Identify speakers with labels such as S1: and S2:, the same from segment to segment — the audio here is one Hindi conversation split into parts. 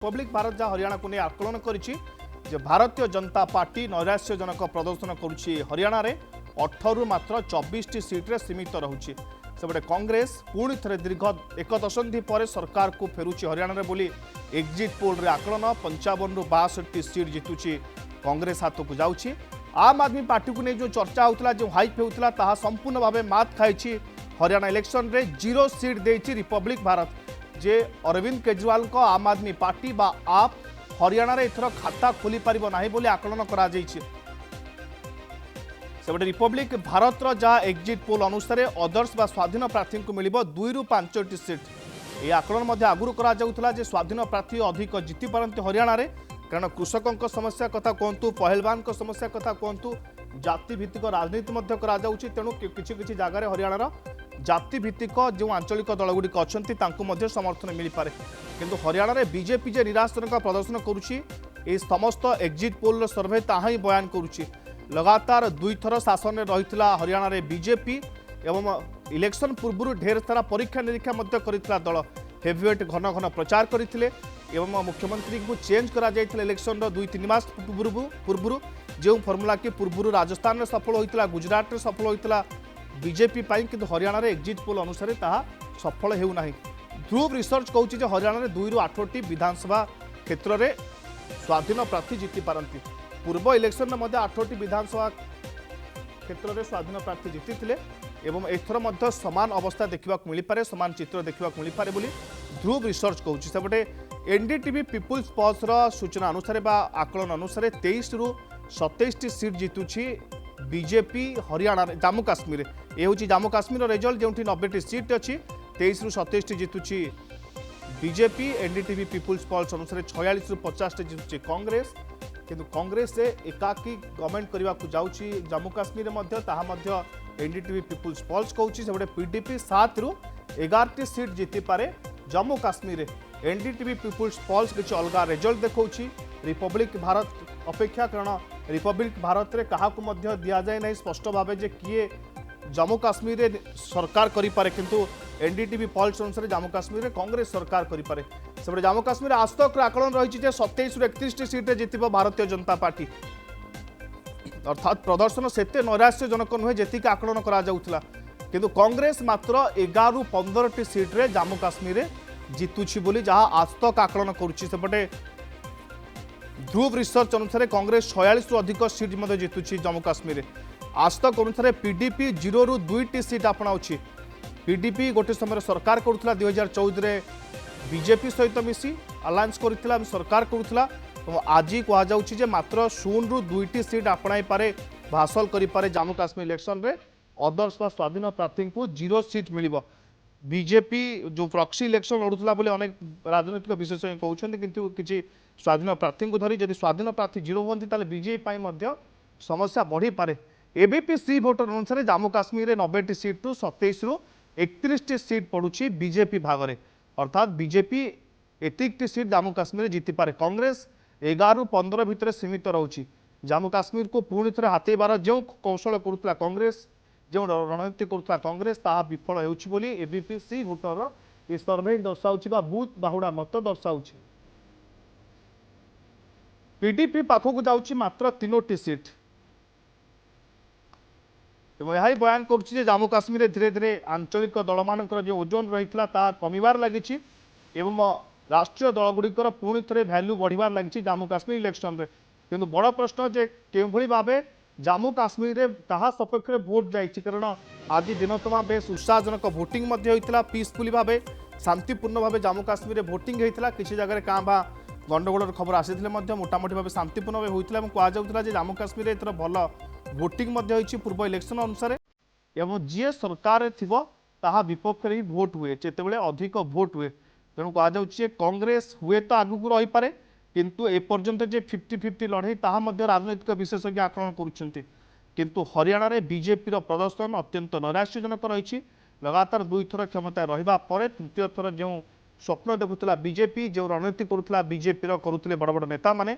S1: रिपब्लिक भारत जहाँ हरियाणा को नहीं आकलन करिछि जे भारतीय जनता पार्टी नैराश्यजनक प्रदर्शन करुछि हरियाणा रे 18 मात्र 24 टी सीट रे सीमित रहुछि सेबडे कांग्रेस पुणी थे दीर्घ एक दशंधि पर सरकार को फेरुछि हरियाणा रे बोली एक्जिट पोल रे आकलन 55 रु 62 सीट जितुछि कांग्रेस हाथ को जाउछि। आम आदमी पार्टी को नहीं जो चर्चा होता जो हाइप होता ताहा संपूर्ण भाव मात खाई हरियाणा इलेक्शन रे 0 सीट देछि रिपब्लिक भारत जे अरविंद केजरीवाल को आम आदमी पार्टी बा आप हरियाणा रे एथर खाता खोली पारिबो नाही बोली आकलन करा जायछि। सेबडे रिपब्लिक भारत रो जहाँ एक्जिट पोल अनुसार अदर्श बा स्वाधीन प्रार्थी को मिलिबो 2 रु 5 टी सीट। ये आकलन मध्य आगुरु करा जाउथला जे स्वाधीन प्रार्थी अधिक जीति पारंती हरियाणा रे कारण कृषकों समस्या कथा कहतु पहलवान समस्या कथा कहतु जाति भित्तिक राजनीति मध्य करा जाउछि तेणु किछि किछि जगार हरियाणा जाति भित्तिक जो आंचलिक दलगुड़िक अच्छा समर्थन मिल पारे किंतु हरियाणा रे बीजेपी जे निराशजनक प्रदर्शन करुछि ए समस्त एक्जिट पोल सर्वे ताहा ही बयान करुछि। लगातार 2 थर शासन में रही हरियाणा रे बीजेपी एवं इलेक्शन पूर्व ढेर सारा परीक्षा निरीक्षा मध्य करितला दल हेवीवेट घन घन प्रचार करथिले एवं मुख्यमंत्री को चेंज करा जायथिले इलेक्शन रो 2-3 मास पूर्व जो फॉर्मूला के पूर्व राजस्थान में सफल होइतला गुजरात में सफल होइतला बीजेपी पाई किंतु हरियाणा रे एक्जिट पोल अनुसार ताहा सफल हेउ नाही। ध्रुव रिसर्च कहूँ जे हरियाणा रे 2 रु 8 विधानसभा क्षेत्र में स्वाधीन प्रार्थी जीति पारंती पूर्व इलेक्शन में 8 विधानसभा क्षेत्र में स्वाधीन प्रार्थी जीति एवं एथर मध्य समान अवस्था देखा मिल पारे समान चित्र देखा मिल पारे बोली ध्रुव रिसर्च कहूँ सेपटे एनडीटीवी पीपुल्स पल्स सूचना अनुसार बा आकलन अनुसार 23 रु 27 टी सीट जितुछि बीजेपी हरियाणा जम्मू काश्मीर ये हूँ जम्मू काश्मीर रिजल्ट जो 90 टी सीट अच्छी 23 रु 27 टी जितुछि बीजेपी एनडीटीवी पीपुल्स पल्स अनुसार 46 रु 50 टी जितुछि कांग्रेस किंतु कांग्रेस से एकाकी गवर्नमेंट करने को जाऊँगी Jammu Kashmir NDTV people's pulse कहूँ से पीडीपी 7 रु 11 टी सीट जीति पारे Jammu Kashmir NDTV people's pulse किसी अलग रिजल्ट देखौछि रिपब्लिक भारत अपेक्षा कारण रिपब्लिक भारत रे कहा को मध्य दिया जाए नहीं स्पष्ट भाव जे किए जम्मू काश्मीर रे सरकार करि पारे किंतु एनडीटीवी पल्स अनुसार जम्मू काश्मीर रे कांग्रेस सरकार करि पारे सेबडे जम्मू काश्मीर आज तक आकलन रही 27 रु 31 टी सीट जितब भारतीय जनता पार्टी अर्थात प्रदर्शन सेते नैराश्यजनक नुहे जेतिक आकलन करा जाउथला किंतु कांग्रेस मात्र 11 रु 15 टी सीट रे जम्मू काश्मीर जितुछि बोली जहाँ आज तक आकलन करुछि सेपटे ध्रुव रिसर्च अनुसार कांग्रेस 46 रु अधिक सीट मध्य जितुछि जम्मू काश्मीर आज तक अनुसार पीडीपी 0 रु 2 टी सीट अपनाउछि पीडीपी गोटे समय सरकार करुथला 2014 रे बीजेपी सहित मिसी अलायंस करितला सरकार करुथला आज कह जाउछि जे मात्र 0 रु 2 टी सीट अपनाई पारे हासिल करि पारे जम्मू काश्मीर इलेक्शन रे अदर्स व स्वाधीन प्रार्थी को 0 सीट मिलिबो। बीजेपी जो प्रॉक्सी इलेक्शन लड़ुला बोले अनेक राजनीतिक विशेषज्ञ कहते किंतु किसी स्वाधीन प्रार्थी को धरी जब स्वाधीन प्रार्थी 0 होती बीजेपी समस्या बढ़ी पारे। एबीपी सी भोटर अनुसार जम्मू काश्मीर 90 टी सीट रु 27 रु 31 टी सीट पड़ुछि बीजेपी भागरे अर्थात बीजेपी एतिक टी सीट जम्मू काश्मीर जीति पारे कांग्रेस 11 रु 15 भितर सीमित रोचे जम्मू काश्मीर को पुणी थे हाथेबार जो कौशल करुला कांग्रेस जो रणनीति करुला कांग्रेस ताहा विफल होउछि बोली एबीपी सी भोटर ये सर्वे दर्शाउछि बा बूथ बाहुडा मत दर्शाउछि। पीडीपी पाखक जाउछि मात्र 3 सीट यह बयान करुछि जम्मू काश्मीर धीरे धीरे आंचलिक दल मानकर जो ओजन रही ता कमिबार लगी एवं राष्ट्रीय दलगुड़िकर पुणी थे भैल्यू बढ़िबार लगी जम्मू काश्मीर इलेक्शन रे किंतु बड़ प्रश्न जे केभली भावे जम्मू काश्मीर ताहा सपक्ष भोट जाइछि कारण आज दिन तमा बेस उत्साहजनक भोटिंग होता पीसफुली भाव शांतिपूर्ण भाव जम्मू काश्मीर भोटिंग होता किसी जगह काँ बा गंडगोल खबर आसी मोटामोटी भाव शांतिपूर्ण भाव होता कहला जम्मू काश्मीर एथर भल भोटिंग पूर्व इलेक्शन अनुसार एवं जी सरकार थी ताहा विपक्ष ही भोट हुए जिते अधिक भोट हुए तेणु कहुच्छे कांग्रेस हुए तो आगू रही पारे किंतु एपर्यंत जे 50-50 लड़े ताहा राजनैतिक विशेषज्ञ आकलन करुछंती किंतु हरियाणा रे बीजेपी प्रदर्शन अत्यंत नैराश्यजनक रही लगातार 2 थर क्षमता रहिबा परे तृतीय थर जो स्वप्न देखुला बीजेपी जो रणनीति करुला बीजेपी करुले बड़ बड़ नेता माने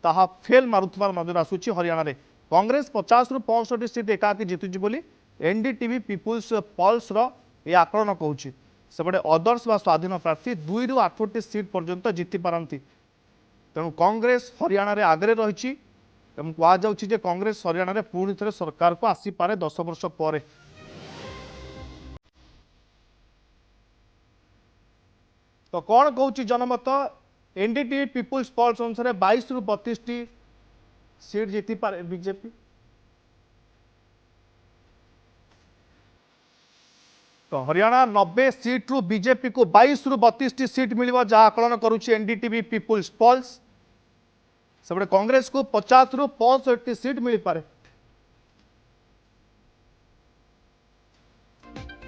S1: ताहा फेल मारुथबार नजर आसुची हरियाणा रे कांग्रेस 50 रु 65 सीट एकाकी जितुची बोली एनडीटीवी पीपुल्स पल्स ये आकलन कहूँ सेपटे अदर्स व स्वाधीन प्रार्थी 2 रु 8 सीट पर्यंत जीति पारंती तेणु कांग्रेस हरियाणा रे आगरे रही कहुचे कांग्रेस हरियाणा रे पुणी थे सरकार को आसीपे 10 वर्ष पर। तो कौन कहूँ जनमत एनडीटीवी पीपुल्स पल्स अनुसार 22 रु 32 टी सीट जीति पारे बीजेपी। तो हरियाणा 90 सीट रु बीजेपी को 22 रु 32 टी सीट मिलिबा जहाँ आकलन करुछि एनडीटीवी पीपुल्स पल्स। सेबडे कांग्रेस को 50 रु 65 टी सीट मिल पारे।